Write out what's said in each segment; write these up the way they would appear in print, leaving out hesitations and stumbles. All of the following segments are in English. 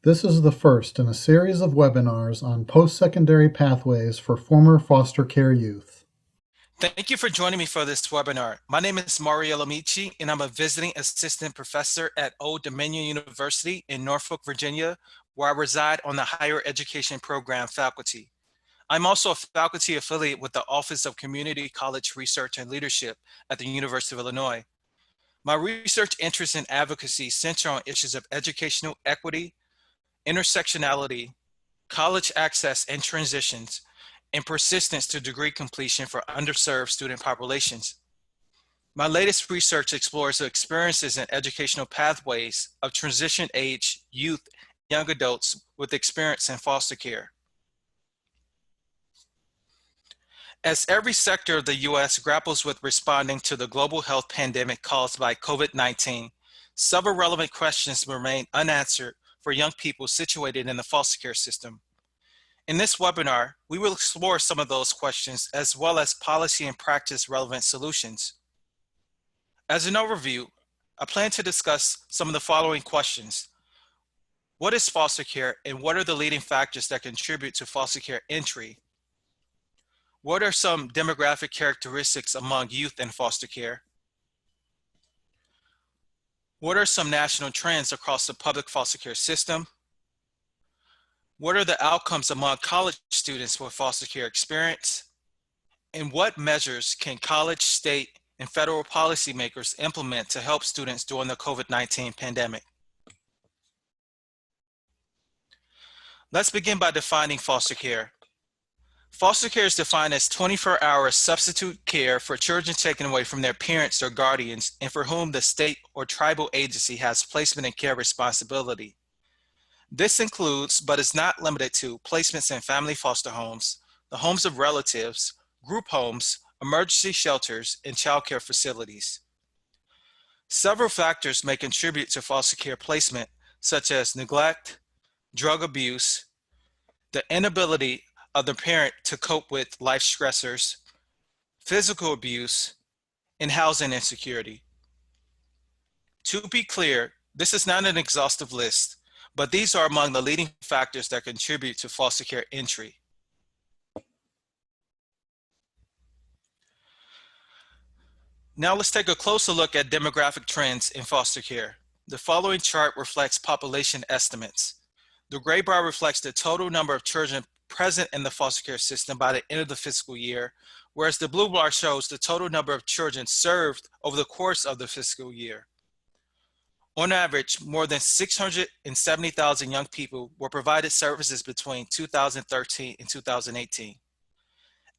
This is the first in a series of webinars on post-secondary pathways for former foster care youth. Thank you for joining me for this webinar. My name is Lemieux Qi, and I'm a visiting assistant professor at Old Dominion University in Norfolk, Virginia, where I reside on the higher education program faculty. I'm also a faculty affiliate with the Office of Community College Research and Leadership at the University of Illinois. My research interests and advocacy center on issues of educational equity, intersectionality, college access and transitions, and persistence to degree completion for underserved student populations. My latest research explores the experiences and educational pathways of transition age youth, young adults with experience in foster care. As every sector of the U.S. grapples with responding to the global health pandemic caused by COVID-19, several relevant questions remain unanswered for young people situated in the foster care system. In this webinar, we will explore some of those questions as well as policy and practice relevant solutions. As an overview, I plan to discuss some of the following questions. What is foster care and what are the leading factors that contribute to foster care entry? What are some demographic characteristics among youth in foster care? What are some national trends across the public foster care system? What are the outcomes among college students with foster care experience? And what measures can college, state, and federal policymakers implement to help students during the COVID-19 pandemic? Let's begin by defining foster care. Foster care is defined as 24-hour substitute care for children taken away from their parents or guardians and for whom the state or tribal agency has placement and care responsibility. This includes, but is not limited to, placements in family foster homes, the homes of relatives, group homes, emergency shelters, and child care facilities. Several factors may contribute to foster care placement, such as neglect, drug abuse, the inability of the parent to cope with life stressors, physical abuse, and housing insecurity. To be clear, this is not an exhaustive list, but these are among the leading factors that contribute to foster care entry. Now let's take a closer look at demographic trends in foster care. The following chart reflects population estimates. The gray bar reflects the total number of children present in the foster care system by the end of the fiscal year, whereas the blue bar shows the total number of children served over the course of the fiscal year. On average, more than 670,000 young people were provided services between 2013 and 2018.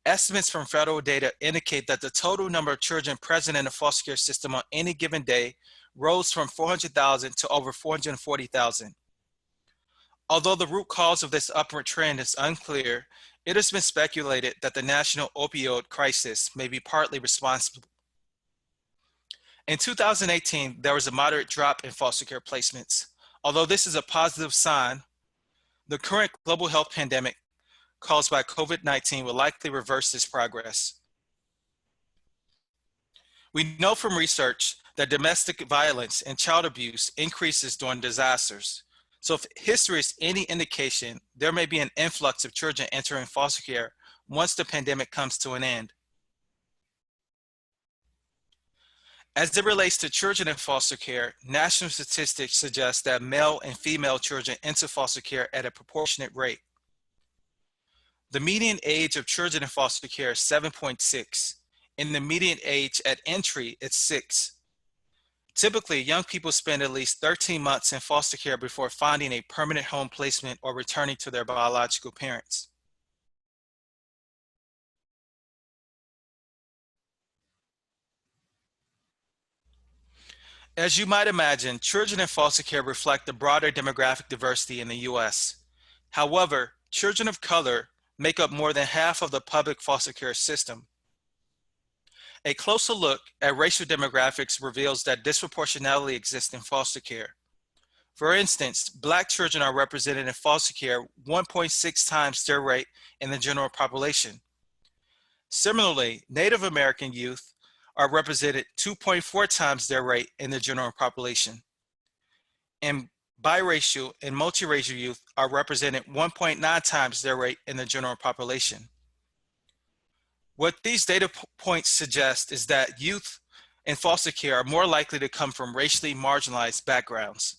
Estimates from federal data indicate that the total number of children present in the foster care system on any given day rose from 400,000 to over 440,000. Although the root cause of this upward trend is unclear, it has been speculated that the national opioid crisis may be partly responsible. In 2018, there was a moderate drop in foster care placements. Although this is a positive sign, the current global health pandemic caused by COVID-19 will likely reverse this progress. We know from research that domestic violence and child abuse increases during disasters. So if history is any indication, there may be an influx of children entering foster care once the pandemic comes to an end. As it relates to children in foster care, national statistics suggest that male and female children enter foster care at a proportionate rate. The median age of children in foster care is 7.6, and the median age at entry is 6. Typically, young people spend at least 13 months in foster care before finding a permanent home placement or returning to their biological parents. As you might imagine, children in foster care reflect the broader demographic diversity in the U.S. However, children of color make up more than half of the public foster care system. A closer look at racial demographics reveals that disproportionality exists in foster care. For instance, Black children are represented in foster care 1.6 times their rate in the general population. Similarly, Native American youth are represented 2.4 times their rate in the general population. And biracial, and multiracial youth are represented 1.9 times their rate in the general population. What these data points suggest is that youth in foster care are more likely to come from racially marginalized backgrounds.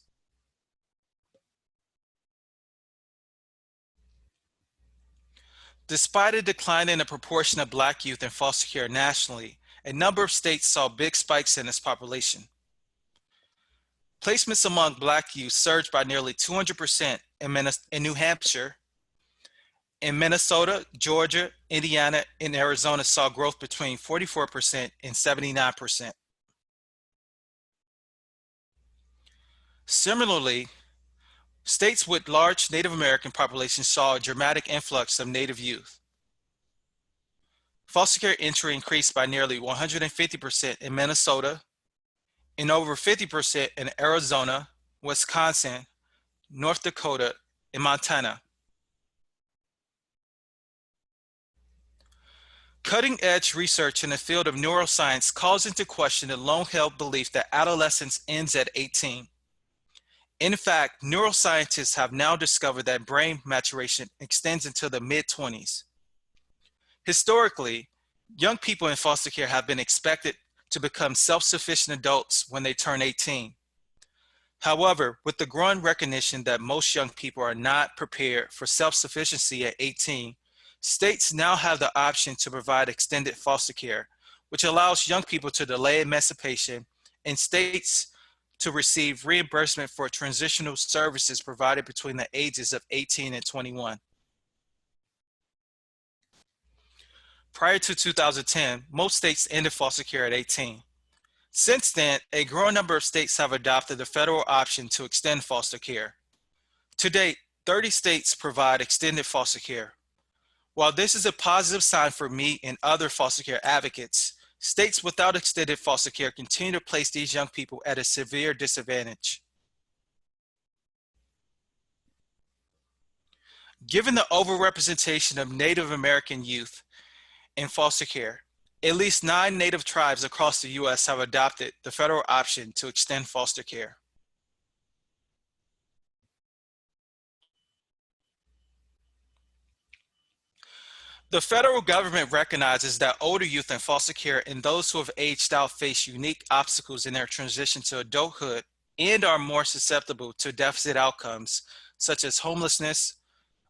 Despite a decline in the proportion of Black youth in foster care nationally, a number of states saw big spikes in this population. Placements among Black youth surged by nearly 200% in New Hampshire. In Minnesota, Georgia, Indiana, and Arizona saw growth between 44% and 79%. Similarly, states with large Native American populations saw a dramatic influx of Native youth. Foster care entry increased by nearly 150% in Minnesota and over 50% in Arizona, Wisconsin, North Dakota, and Montana. Cutting-edge research in the field of neuroscience calls into question the long-held belief that adolescence ends at 18. In fact, neuroscientists have now discovered that brain maturation extends into the mid-20s. Historically, young people in foster care have been expected to become self-sufficient adults when they turn 18. However, with the growing recognition that most young people are not prepared for self-sufficiency at 18, states now have the option to provide extended foster care, which allows young people to delay emancipation, and states to receive reimbursement for transitional services provided between the ages of 18 and 21. Prior to 2010, most states ended foster care at 18. Since then, a growing number of states have adopted the federal option to extend foster care. To date, 30 states provide extended foster care. While this is a positive sign for me and other foster care advocates, states without extended foster care continue to place these young people at a severe disadvantage. Given the overrepresentation of Native American youth in foster care, at least 9 Native tribes across the U.S. have adopted the federal option to extend foster care. The federal government recognizes that older youth in foster care and those who have aged out face unique obstacles in their transition to adulthood and are more susceptible to deficit outcomes such as homelessness,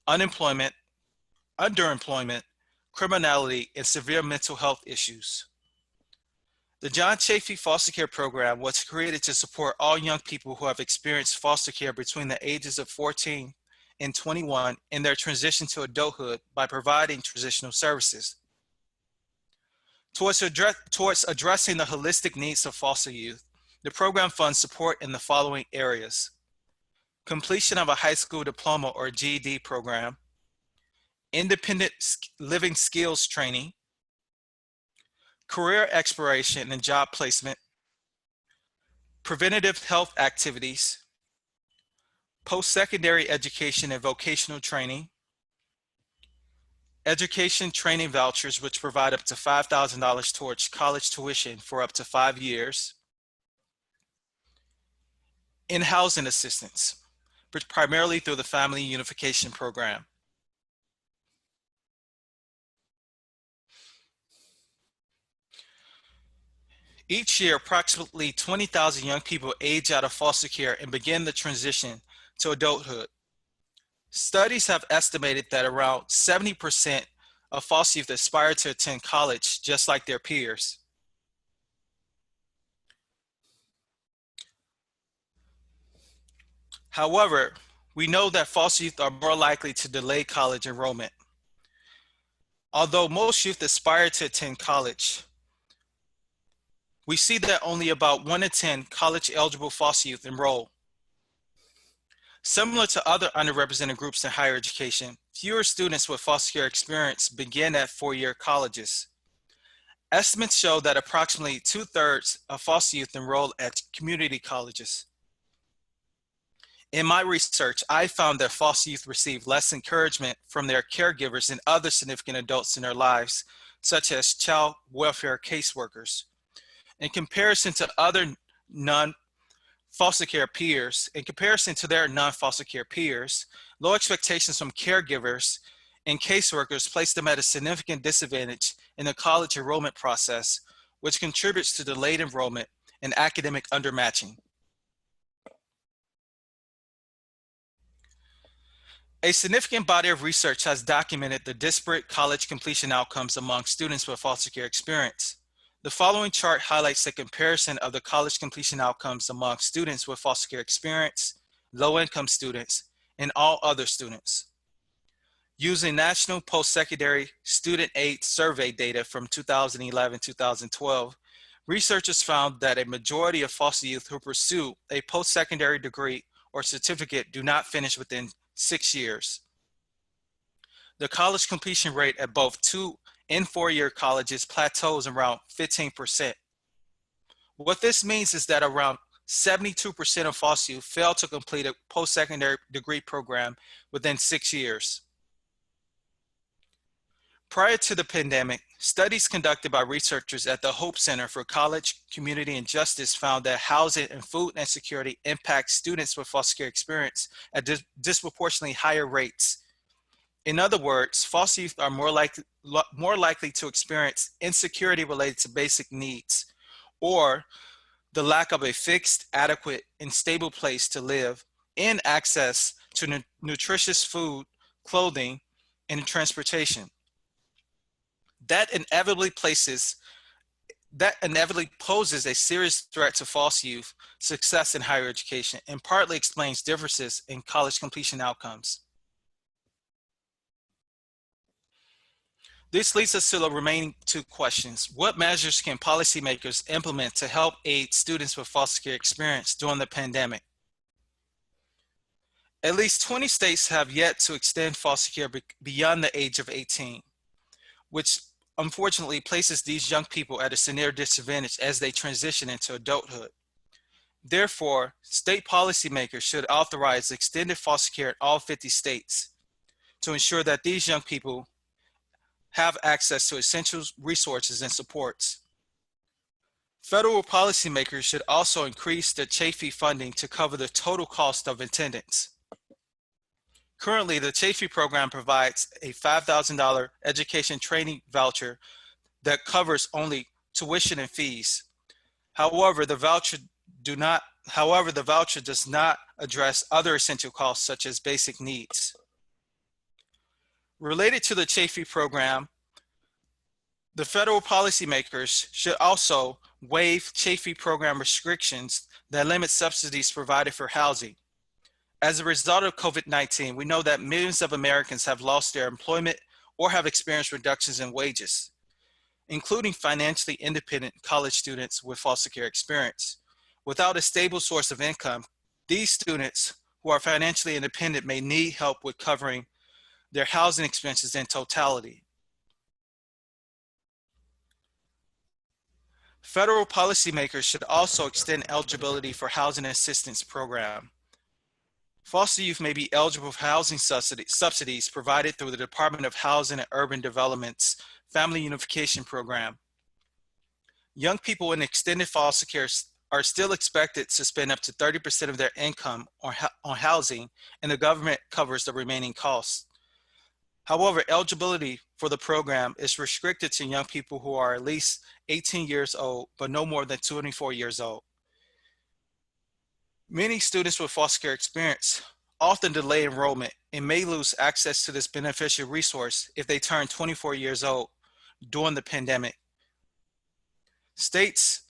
unemployment, underemployment, criminality, and severe mental health issues. The John Chafee Foster Care Program was created to support all young people who have experienced foster care between the ages of 14 and 21 in their transition to adulthood by providing transitional services. Towards addressing the holistic needs of foster youth, the program funds support in the following areas: completion of a high school diploma or GED program, independent living skills training, career exploration and job placement, preventative health activities, post-secondary education and vocational training, education training vouchers, which provide up to $5,000 towards college tuition for up to 5 years, and housing assistance, primarily through the Family Unification Program. Each year, approximately 20,000 young people age out of foster care and begin the transition to adulthood. Studies have estimated that around 70% of foster youth aspire to attend college just like their peers. However, we know that foster youth are more likely to delay college enrollment. Although most youth aspire to attend college, we see that only about 1 in 10 college-eligible foster youth enroll. Similar to other underrepresented groups in higher education, fewer students with foster care experience begin at 4-year colleges. Estimates show that approximately 2/3 of foster youth enroll at community colleges. In my research, I found that foster youth receive less encouragement from their caregivers and other significant adults in their lives, such as child welfare caseworkers. In comparison to other foster care peers, in comparison to their non-foster care peers, low expectations from caregivers and caseworkers place them at a significant disadvantage in the college enrollment process, which contributes to delayed enrollment and academic undermatching. A significant body of research has documented the disparate college completion outcomes among students with foster care experience. The following chart highlights a comparison of the college completion outcomes among students with foster care experience, low-income students, and all other students. Using National Post-Secondary Student Aid Survey data from 2011-2012, researchers found that a majority of foster youth who pursue a post-secondary degree or certificate do not finish within 6 years. The college completion rate at both 2- and 4-year colleges plateaus around 15%. What this means is that around 72% of foster youth fail to complete a post-secondary degree program within 6 years. Prior to the pandemic, studies conducted by researchers at the Hope Center for College, Community, and Justice found that housing and food insecurity impact students with foster care experience at disproportionately higher rates. In other words, foster youth are more likely to experience insecurity related to basic needs, or the lack of a fixed, adequate, and stable place to live, and access to nutritious food, clothing, and transportation. That inevitably poses a serious threat to foster youth success in higher education and partly explains differences in college completion outcomes. This leads us to the remaining two questions. What measures can policymakers implement to help aid students with foster care experience during the pandemic? At least 20 states have yet to extend foster care beyond the age of 18, which unfortunately places these young people at a severe disadvantage as they transition into adulthood. Therefore, state policymakers should authorize extended foster care in all 50 states to ensure that these young people have access to essential resources and supports. Federal policymakers should also increase the CHAFE funding to cover the total cost of attendance. Currently, the CHAFE program provides a $5,000 education training voucher that covers only tuition and fees. However, the voucher does not address other essential costs such as basic needs. Related to the CHAFE program, the federal policymakers should also waive CHAFE program restrictions that limit subsidies provided for housing. As a result of COVID-19, we know that millions of Americans have lost their employment or have experienced reductions in wages, including financially independent college students with foster care experience. Without a stable source of income, these students who are financially independent may need help with covering their housing expenses in totality. Federal policymakers should also extend eligibility for housing assistance program. Foster youth may be eligible for housing subsidies provided through the Department of Housing and Urban Development's Family Unification Program. Young people in extended foster care are still expected to spend up to 30% of their income on housing, and the government covers the remaining costs. However, eligibility for the program is restricted to young people who are at least 18 years old, but no more than 24 years old. Many students with foster care experience often delay enrollment and may lose access to this beneficial resource if they turn 24 years old during the pandemic. States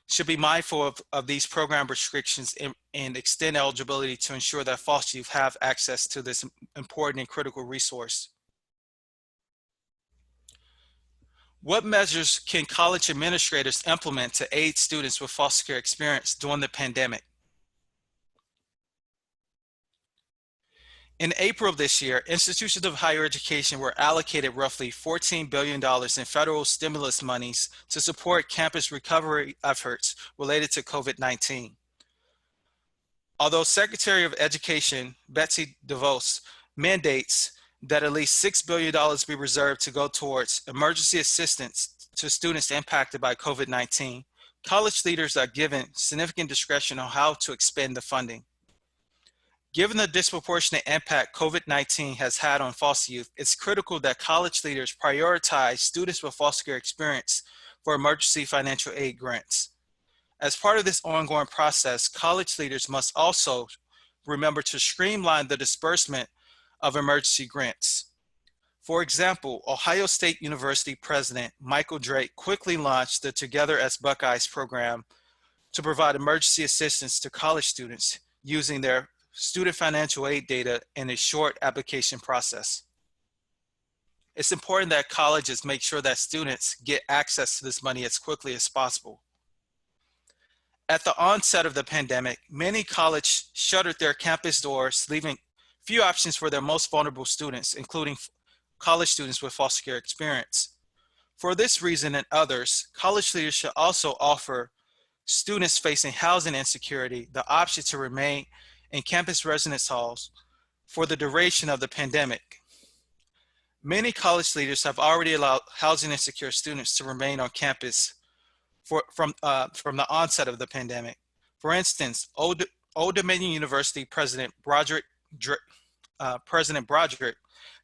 should be mindful of these program restrictions and extend eligibility to ensure that foster youth have access to this important and critical resource. What measures can college administrators implement to aid students with foster care experience during the pandemic? In April of this year, institutions of higher education were allocated roughly $14 billion in federal stimulus monies to support campus recovery efforts related to COVID-19. Although Secretary of Education Betsy DeVos mandates that at least $6 billion be reserved to go towards emergency assistance to students impacted by COVID-19, college leaders are given significant discretion on how to expend the funding. Given the disproportionate impact COVID-19 has had on foster youth, it's critical that college leaders prioritize students with foster care experience for emergency financial aid grants. As part of this ongoing process, college leaders must also remember to streamline the disbursement of emergency grants. For example, Ohio State University President Michael Drake quickly launched the Together as Buckeyes program to provide emergency assistance to college students using their student financial aid data in a short application process. It's important that colleges make sure that students get access to this money as quickly as possible. At the onset of the pandemic, many colleges shuttered their campus doors, leaving few options for their most vulnerable students, including college students with foster care experience. For this reason and others, college leaders should also offer students facing housing insecurity the option to remain in campus residence halls for the duration of the pandemic. Many college leaders have already allowed housing insecure students to remain on campus from the onset of the pandemic. For instance, Old Dominion University President Broderick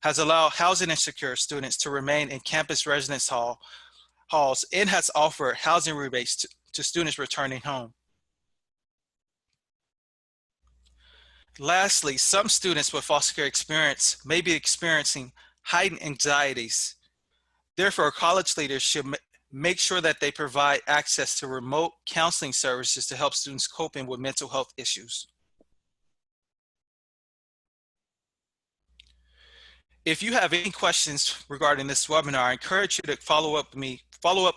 has allowed housing insecure students to remain in campus residence halls and has offered housing rebates to students returning home. Lastly, some students with foster care experience may be experiencing heightened anxieties. Therefore, college leaders should make sure that they provide access to remote counseling services to help students coping with mental health issues. If you have any questions regarding this webinar, I encourage you to follow up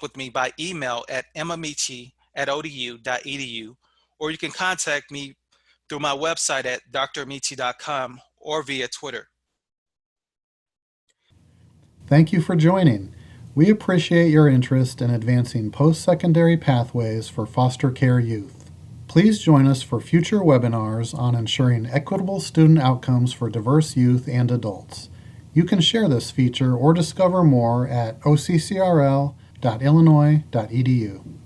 with me by email at emmamichi@odu.edu, or you can contact me through my website at dramichi.com or via Twitter. Thank you for joining. We appreciate your interest in advancing post-secondary pathways for foster care youth. Please join us for future webinars on ensuring equitable student outcomes for diverse youth and adults. You can share this feature or discover more at occrl.illinois.edu.